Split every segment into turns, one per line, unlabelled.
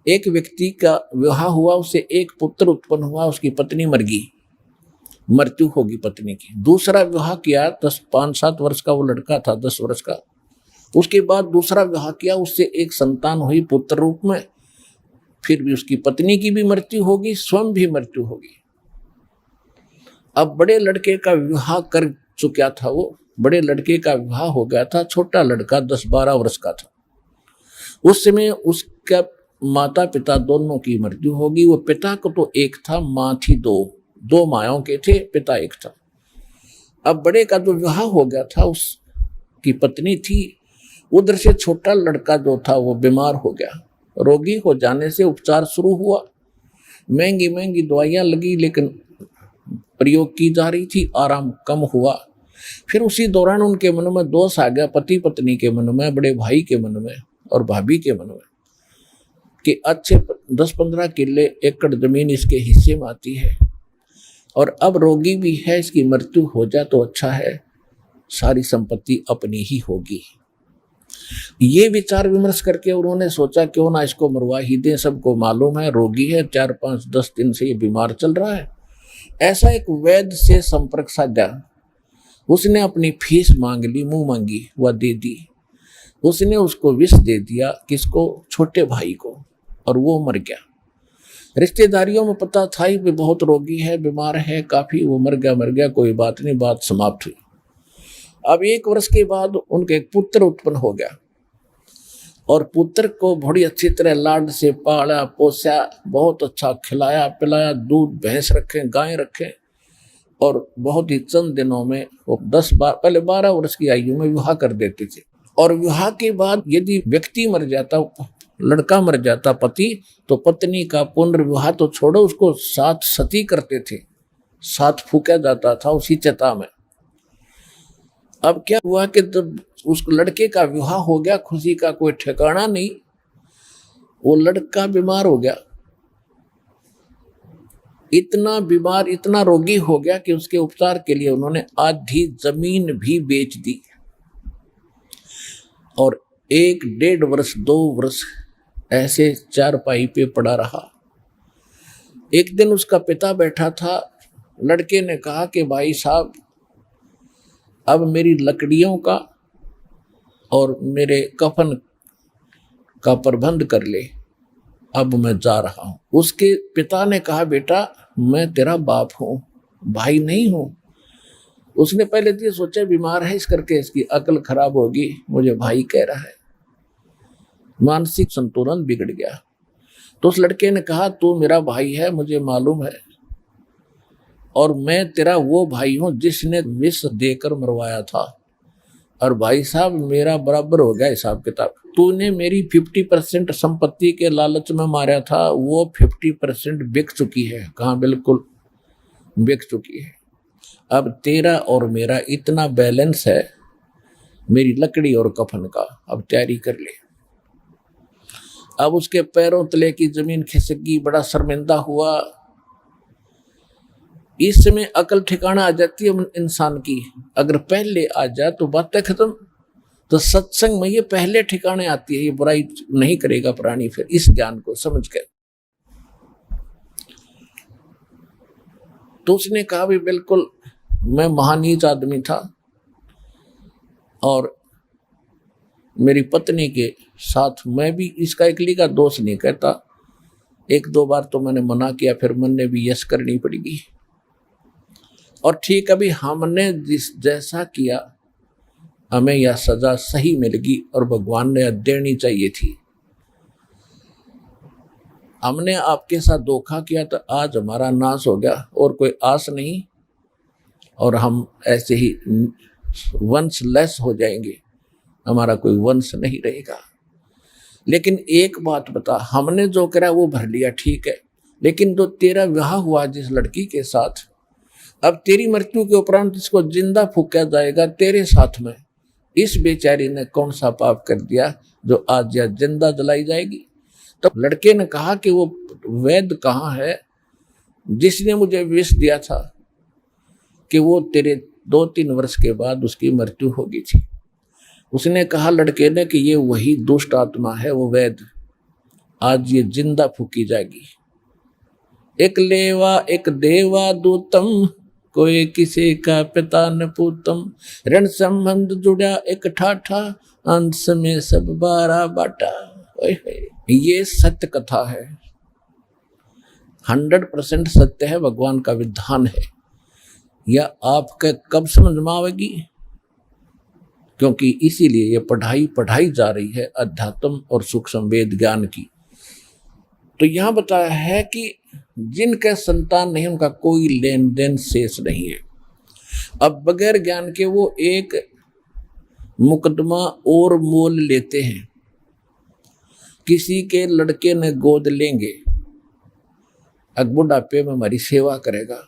एक व्यक्ति का विवाह हुआ, उससे एक पुत्र उत्पन्न हुआ, उसकी पत्नी मर गई, मृत्यु होगी पत्नी की। दूसरा विवाह किया, 5-7 वर्ष का वो लड़का था, 10 वर्ष का। उसके बाद दूसरा विवाह किया, उससे एक संतान हुई पुत्र रूप में, फिर भी उसकी पत्नी की भी मृत्यु होगी, स्वयं भी मृत्यु होगी। अब बड़े लड़के का विवाह कर चुका था, वो बड़े लड़के का विवाह हो गया था, छोटा लड़का 10-12 वर्ष का था। उस समय उसका माता पिता दोनों की मृत्यु होगी। वो पिता को तो एक था, माँ थी दो मायाओं के थे, पिता एक था। अब बड़े का जो विवाह हो गया था, उसकी पत्नी थी, उधर से छोटा लड़का जो था वो बीमार हो गया। रोगी हो जाने से उपचार शुरू हुआ, महंगी महंगी दवाइयां लगी, लेकिन प्रयोग की जा रही थी, आराम कम हुआ। फिर उसी दौरान उनके मन में दोष आ गया, पति पत्नी के मन में, बड़े भाई के मन में और भाभी के मन में, कि अच्छे 10-15 किले एकड़ जमीन इसके हिस्से में आती है, और अब रोगी भी है, इसकी मृत्यु हो जाए तो अच्छा है, सारी संपत्ति अपनी ही होगी। ये विचार विमर्श करके उन्होंने सोचा क्यों ना इसको मरवा ही दें, सबको मालूम है रोगी है, 4-5-10 दिन से ये बीमार चल रहा है। ऐसा एक वैद्य से संपर्क साधा, उसने अपनी फीस मांग ली, मुंह मांगी, वह दे दी। उसने उसको विष दे दिया, किसको? छोटे भाई को, और वो मर गया। रिश्तेदारियों में पता था ही बहुत रोगी है, बीमार है काफी, वो मर गया, कोई बात नहीं, बात समाप्त हुई। अब 1 वर्ष के बाद उनके एक पुत्र उत्पन्न हो गया, और पुत्र को बड़ी अच्छी तरह लाड से पाला पोसा, बहुत अच्छा खिलाया पिलाया, दूध भैंस रखे, गाय रखे, और बहुत ही चंद दिनों में वो 10-12 पहले 12 वर्ष की आयु में विवाह कर देते थे। और विवाह के बाद यदि व्यक्ति मर जाता, लड़का मर जाता पति, तो पत्नी का पुनर्विवाह तो छोड़ो, उसको 7 सती करते थे, 7 फूका जाता था उसी चिता में। अब क्या हुआ कि जब उस लड़के का विवाह हो गया, खुशी का कोई ठिकाना नहीं, वो लड़का बीमार हो गया, इतना बीमार, इतना रोगी हो गया कि उसके उपचार के लिए उन्होंने आधी जमीन भी बेच दी, और 1-1.5 वर्ष 2 वर्ष ऐसे चारपाई पे पड़ा रहा। एक दिन उसका पिता बैठा था, लड़के ने कहा कि भाई साहब, अब मेरी लकड़ियों का और मेरे कफन का प्रबंध कर ले, अब मैं जा रहा हूं। उसके पिता ने कहा, बेटा मैं तेरा बाप हूं, भाई नहीं हूं। उसने पहले तो ये सोचा बीमार है, इस करके इसकी अकल खराब होगी, मुझे भाई कह रहा है, मानसिक संतुलन बिगड़ गया। तो उस लड़के ने कहा, तू मेरा भाई है, मुझे मालूम है, और मैं तेरा वो भाई हूं जिसने विष देकर मरवाया था, और भाई साहब मेरा बराबर हो गया हिसाब किताब। तूने मेरी 50% संपत्ति के लालच में मारा था, वो 50% बिक चुकी है। कहाँ? बिल्कुल बिक चुकी है। अब तेरा और मेरा इतना बैलेंस है, मेरी लकड़ी और कफन का, अब तैयारी कर ले। अब उसके पैरों तले की जमीन खिसक गई, बड़ा शर्मिंदा हुआ। इस समय अकल ठिकाना आ जाती है इंसान की, अगर पहले आ जाए तो बातें खत्म। तो सत्संग में ये पहले ठिकाने आती है, ये बुराई नहीं करेगा प्राणी फिर, इस ज्ञान को समझ कर। तो उसने कहा भी बिल्कुल मैं महानीच आदमी था, और मेरी पत्नी के साथ मैं भी, इसका एकली का दोष नहीं कहता, 1-2 बार तो मैंने मना किया, फिर मन ने भी यश करनी पड़ेगी। और ठीक अभी हमने जिस जैसा किया, हमें यह सजा सही मिलेगी, और भगवान ने देनी चाहिए थी। हमने आपके साथ धोखा किया तो आज हमारा नाश हो गया, और कोई आस नहीं, और हम ऐसे ही वंशलेस हो जाएंगे, हमारा कोई वंश नहीं रहेगा। लेकिन एक बात बता, हमने जो करा वो भर लिया, ठीक है, लेकिन जो तेरा विवाह हुआ जिस लड़की के साथ, अब तेरी मृत्यु के उपरांत इसको जिंदा फूका जाएगा तेरे साथ में, इस बेचारी ने कौन सा पाप कर दिया जो आज या जिंदा जलाई जाएगी। तब लड़के ने कहा कि वो वैद्य कहाँ है जिसने मुझे विष दिया था, कि वो तेरे 2-3 वर्ष के बाद उसकी मृत्यु होगी थी। उसने कहा लड़के ने कि ये वही दुष्ट आत्मा है, वो वैद्य, आज ये जिंदा फूकी जाएगी। एक लेवा एक देवा दूतम, कोई किसी का पिता न पूतम। ऋण संबंध जुड़ा एक ठाठा, अंश में सब 12 बाटा। ये सत्य कथा है, 100% सत्य है, भगवान का विधान है। यह आपके कब समझ में आवेगी? क्योंकि इसीलिए ये पढ़ाई जा रही है अध्यात्म और सूक्ष्म वेद ज्ञान की। तो यहां बताया है कि जिनके संतान नहीं उनका कोई लेन देन शेष नहीं है। अब बगैर ज्ञान के वो एक मुकदमा और मोल लेते हैं। किसी के लड़के ने गोद लेंगे, अब बुढ़ापे में हमारी सेवा करेगा।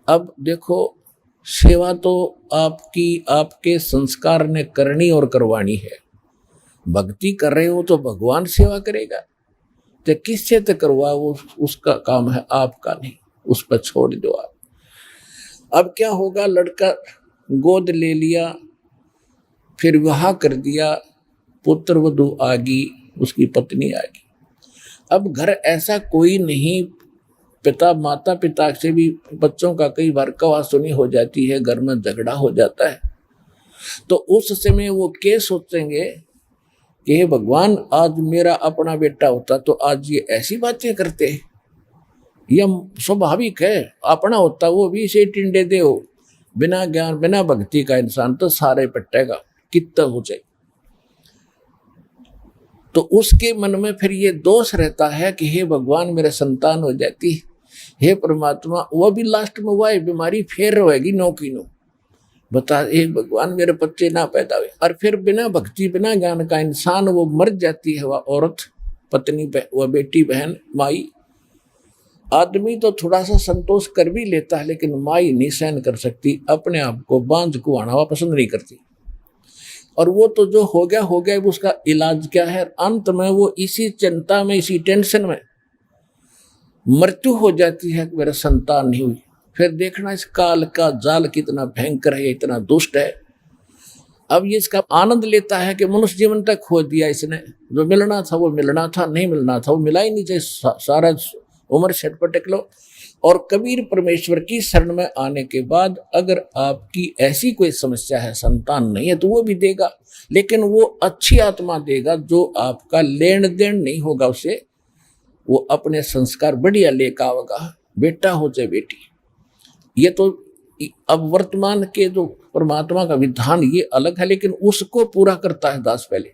अब देखो, सेवा तो आपके संस्कार ने करनी और करवानी है। भक्ति कर रहे हो तो भगवान सेवा करेगा, तो किससे तो करवा, वो उसका काम है, आपका नहीं, उस पर छोड़ दो आप। अब क्या होगा, लड़का गोद ले लिया, फिर विवाह कर दिया, पुत्र वधू आ गई, उसकी पत्नी आ गई। अब घर ऐसा कोई नहीं, माता पिता से भी बच्चों का कई बार कवासुनी हो जाती है, घर में झगड़ा हो जाता है। तो उस समय वो क्या सोचेंगे कि हे भगवान, आज मेरा अपना बेटा होता तो आज ये ऐसी बातें करते हैं। यह स्वाभाविक है, अपना होता वो भी इसे टिंडे दे हो। बिना ज्ञान बिना भक्ति का इंसान तो सारे पट्टेगा, कितना हो जाए। तो उसके मन में फिर ये दोष रहता है कि हे भगवान, मेरे संतान हो जाती, हे परमात्मा, वो भी लास्ट में वह बीमारी फेर रहेगी नो की नो। बता, हे भगवान, मेरे बच्चे ना पैदा हुए। और फिर बिना भक्ति बिना ज्ञान का इंसान वो मर जाती है, वह औरत, पत्नी, वह बेटी, बहन, माई। आदमी तो थोड़ा सा संतोष कर भी लेता है, लेकिन माई नहीं सहन कर सकती, अपने आप को बांझ कुआना हुआ पसंद नहीं करती। और वो तो जो हो गया, उसका इलाज क्या है? अंत में वो इसी चिंता में, इसी टेंशन में मृत्यु हो जाती है कि मेरा संतान नहीं हुई। फिर देखना इस काल का जाल कितना भयंकर है, इतना दुष्ट है। अब ये इसका आनंद लेता है कि मनुष्य जीवन तक खो दिया इसने, जो मिलना था वो मिलना था, नहीं मिलना था वो मिला ही नहीं चाहिए, सारा उम्र छटपट लो। और कबीर परमेश्वर की शरण में आने के बाद अगर आपकी ऐसी कोई समस्या है, संतान नहीं है, तो वो भी देगा, लेकिन वो अच्छी आत्मा देगा जो आपका लेन देन नहीं होगा उसे, वो अपने संस्कार बढ़िया लेकर आएगा, बेटा हो चाहे बेटी। ये तो अब वर्तमान के जो परमात्मा का विधान ये अलग है, लेकिन उसको पूरा करता है दास पहले,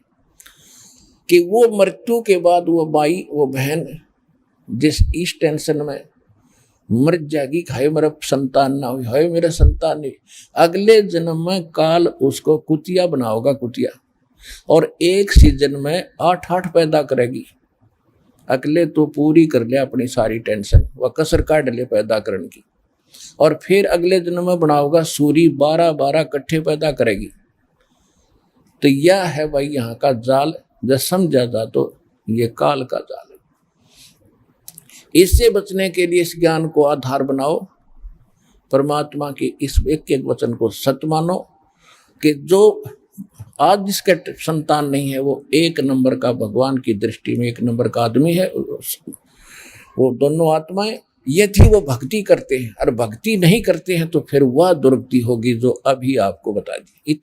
कि वो मृत्यु के बाद वो माई, वो बहन जिस इस टेंशन में मर जाएगी, हाय मेरा संतान ना हुई, हाय मेरा संतान नहीं, अगले जन्म में काल उसको कुतिया बनाओगा, कुतिया, और एक सीजन में 8 पैदा करेगी। अगले तो पूरी कर ले अपनी सारी टेंशन, वह कसर काट ले पैदा करने की, और फिर अगले जन्म में बनाओगा सूरी, 12 इकट्ठे पैदा करेगी। तो यह है भाई यहाँ का जाल, जब समझा जा तो ये काल का जाल है। इससे बचने के लिए इस ज्ञान को आधार बनाओ, परमात्मा के इस एक एक वचन को सत्य मानो कि जो आज जिसके संतान नहीं है वो 1 नंबर का, भगवान की दृष्टि में 1 नंबर का आदमी है। वो दोनों आत्माएं यदि वो भक्ति करते हैं और भक्ति नहीं करते हैं तो फिर वह दुर्गति होगी जो अभी आपको बता दी।